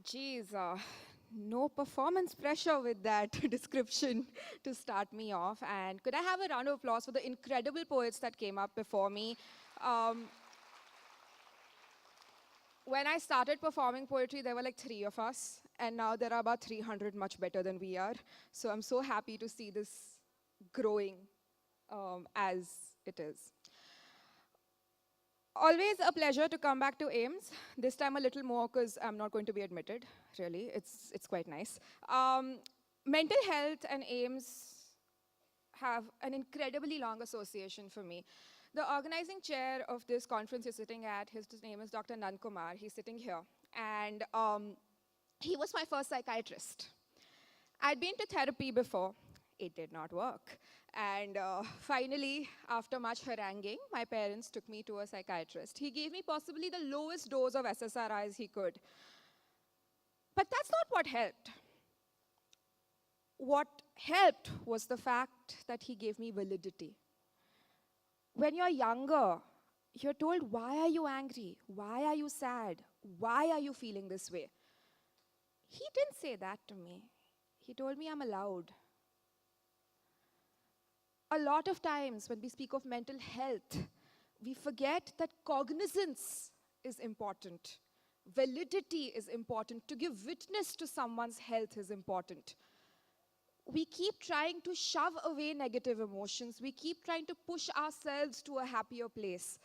Geez, no performance pressure with that description to start me off. And could I have a round of applause for the incredible poets that came up before me? Um, when I started performing poetry, there were like three of us, and now there are about 300 much better than we are. So I'm so happy to see this growing as it is. Always a pleasure to come back to AIMS. This time a little more because I'm not going to be admitted, really. It's quite nice. Mental health and AIMS have an incredibly long association for me. The organizing chair of this conference you're sitting at, his name is Dr. Nand Kumar. He's sitting here. And he was my first psychiatrist. I'd been to therapy before. It did not work. And finally, after much haranguing, my parents took me to a psychiatrist. He gave me possibly the lowest dose of SSRIs he could. But that's not what helped. What helped was the fact that he gave me validity. When you're younger, you're told, why are you angry? Why are you sad? Why are you feeling this way? He didn't say that to me. He told me I'm allowed. A lot of times when we speak of mental health, we forget that cognizance is important. Validity is important. To give witness to someone's health is important. We keep trying to shove away negative emotions. We keep trying to push ourselves to a happier place.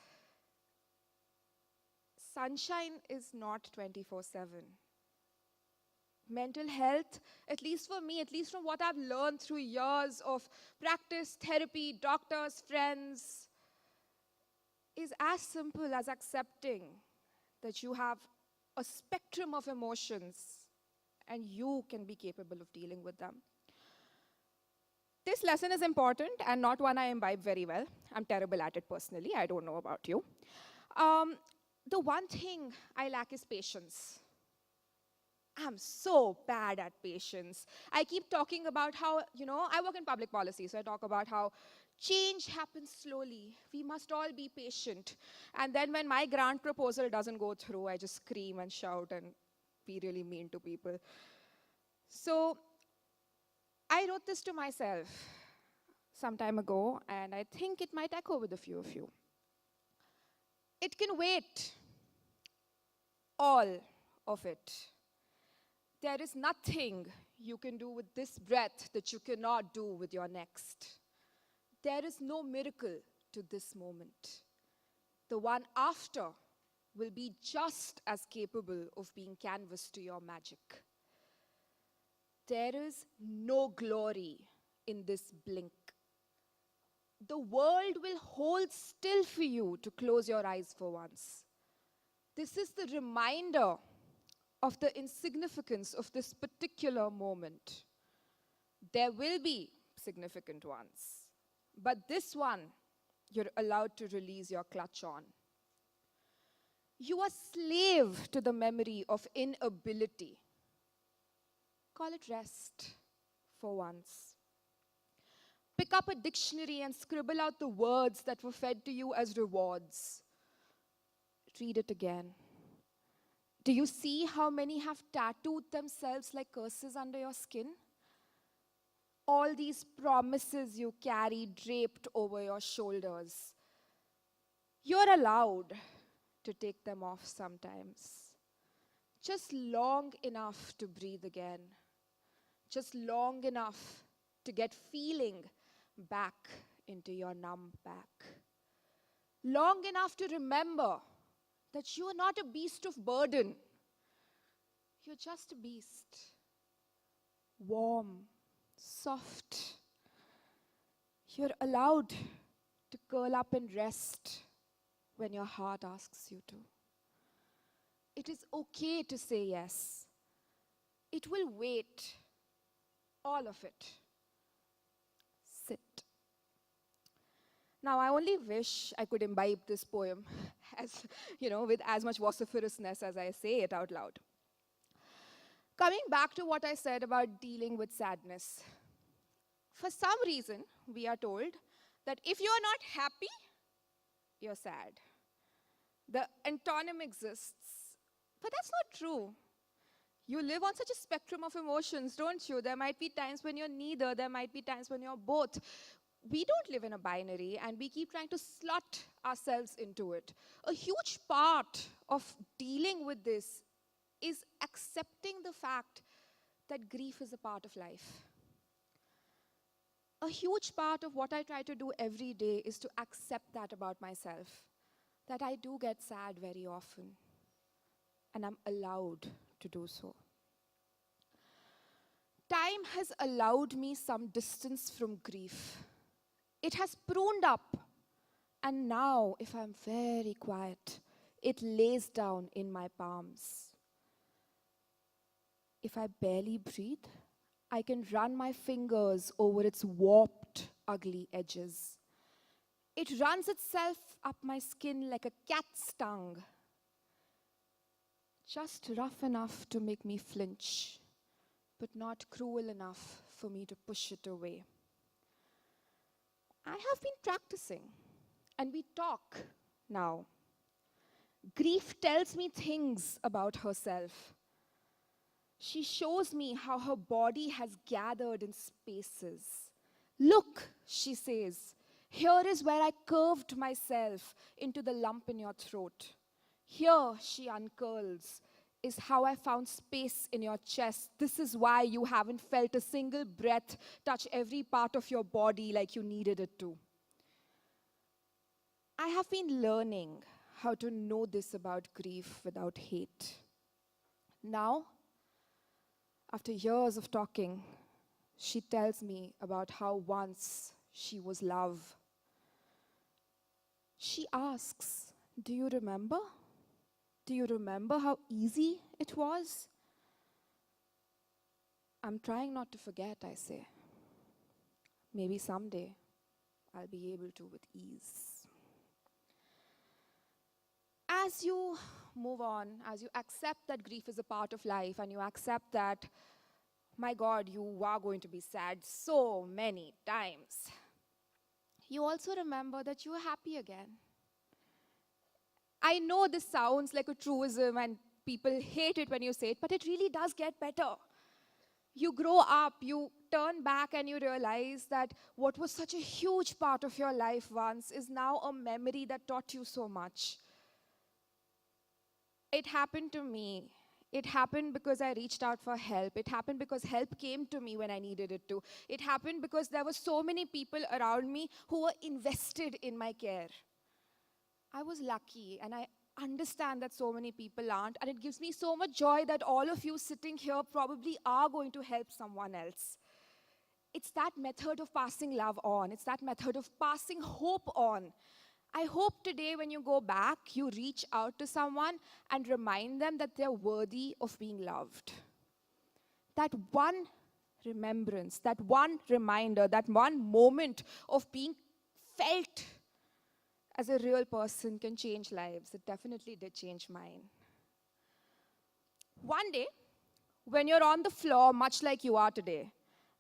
Sunshine is not 24/7. Mental health, at least for me, at least from what I've learned through years of practice, therapy, doctors, friends, is as simple as accepting that you have a spectrum of emotions and you can be capable of dealing with them. This lesson is important and not one I imbibe very well. I'm terrible at it personally. I don't know about you. The one thing I lack is patience. I'm so bad at patience. I keep talking about how, I work in public policy, so I talk about how change happens slowly. We must all be patient. And then when my grant proposal doesn't go through, I just scream and shout and be really mean to people. So I wrote this to myself some time ago, and I think it might echo with a few of you. It can wait, all of it. There is nothing you can do with this breath that you cannot do with your next. There is no miracle to this moment. The one after will be just as capable of being canvas to your magic. There is no glory in this blink. The world will hold still for you to close your eyes for once. This is the reminder of the insignificance of this particular moment. There will be significant ones, but this one, you're allowed to release your clutch on. You are slave to the memory of inability. Call it rest for once. Pick up a dictionary and scribble out the words that were fed to you as rewards. Read it again. Do you see how many have tattooed themselves like curses under your skin? All these promises you carry draped over your shoulders. You're allowed to take them off sometimes. Just long enough to breathe again. Just long enough to get feeling back into your numb back. Long enough to remember that you are not a beast of burden. You're just a beast. Warm, soft. You're allowed to curl up and rest when your heart asks you to. It is okay to say yes. It will wait. All of it. Sit. Now, I only wish I could imbibe this poem as, with as much vociferousness as I say it out loud. Coming back to what I said about dealing with sadness. For some reason, we are told that if you're not happy, you're sad. The antonym exists, but that's not true. You live on such a spectrum of emotions, don't you? There might be times when you're neither, there might be times when you're both. We don't live in a binary, and we keep trying to slot ourselves into it. A huge part of dealing with this is accepting the fact that grief is a part of life. A huge part of what I try to do every day is to accept that about myself, that I do get sad very often, and I'm allowed to do so. Time has allowed me some distance from grief. It has pruned up, and now, if I'm very quiet, it lays down in my palms. If I barely breathe, I can run my fingers over its warped, ugly edges. It runs itself up my skin like a cat's tongue, just rough enough to make me flinch, but not cruel enough for me to push it away. I have been practicing, and we talk now. Grief tells me things about herself. She shows me how her body has gathered in spaces. Look, she says, here is where I curved myself into the lump in your throat. Here, she uncurls, is how I found space in your chest. This is why you haven't felt a single breath touch every part of your body like you needed it to. I have been learning how to know this about grief without hate. Now, after years of talking, she tells me about how once she was love. She asks, do you remember? Do you remember how easy it was? I'm trying not to forget, I say. Maybe someday I'll be able to with ease. As you move on, as you accept that grief is a part of life, and you accept that, my God, you are going to be sad so many times, you also remember that you are happy again. I know this sounds like a truism and people hate it when you say it, but it really does get better. You grow up, you turn back and you realize that what was such a huge part of your life once is now a memory that taught you so much. It happened to me. It happened because I reached out for help. It happened because help came to me when I needed it to. It happened because there were so many people around me who were invested in my care. I was lucky, and I understand that so many people aren't, and it gives me so much joy that all of you sitting here probably are going to help someone else. It's that method of passing love on. It's that method of passing hope on. I hope today when you go back, you reach out to someone and remind them that they're worthy of being loved. That one remembrance, that one reminder, that one moment of being felt as a real person can change lives. It definitely did change mine. One day, when you're on the floor, much like you are today,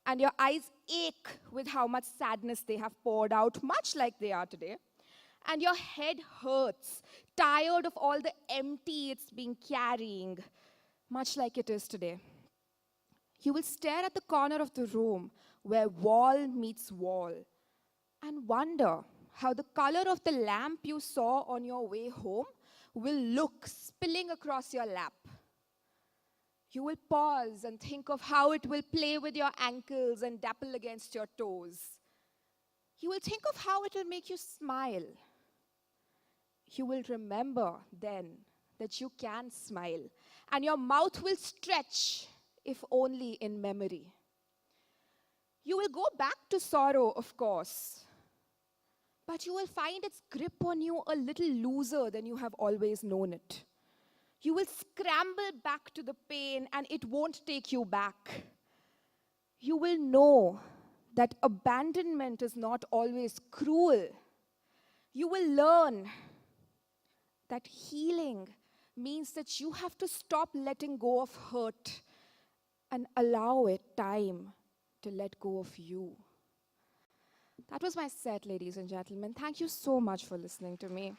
and your eyes ache with how much sadness they have poured out, much like they are today, and your head hurts, tired of all the empty it's been carrying, much like it is today, you will stare at the corner of the room where wall meets wall and wonder how the color of the lamp you saw on your way home will look spilling across your lap. You will pause and think of how it will play with your ankles and dapple against your toes. You will think of how it will make you smile. You will remember then that you can smile, and your mouth will stretch, if only in memory. You will go back to sorrow, of course, but you will find its grip on you a little looser than you have always known it. You will scramble back to the pain, and it won't take you back. You will know that abandonment is not always cruel. You will learn that healing means that you have to stop letting go of hurt and allow it time to let go of you. That was my set, ladies and gentlemen. Thank you so much for listening to me.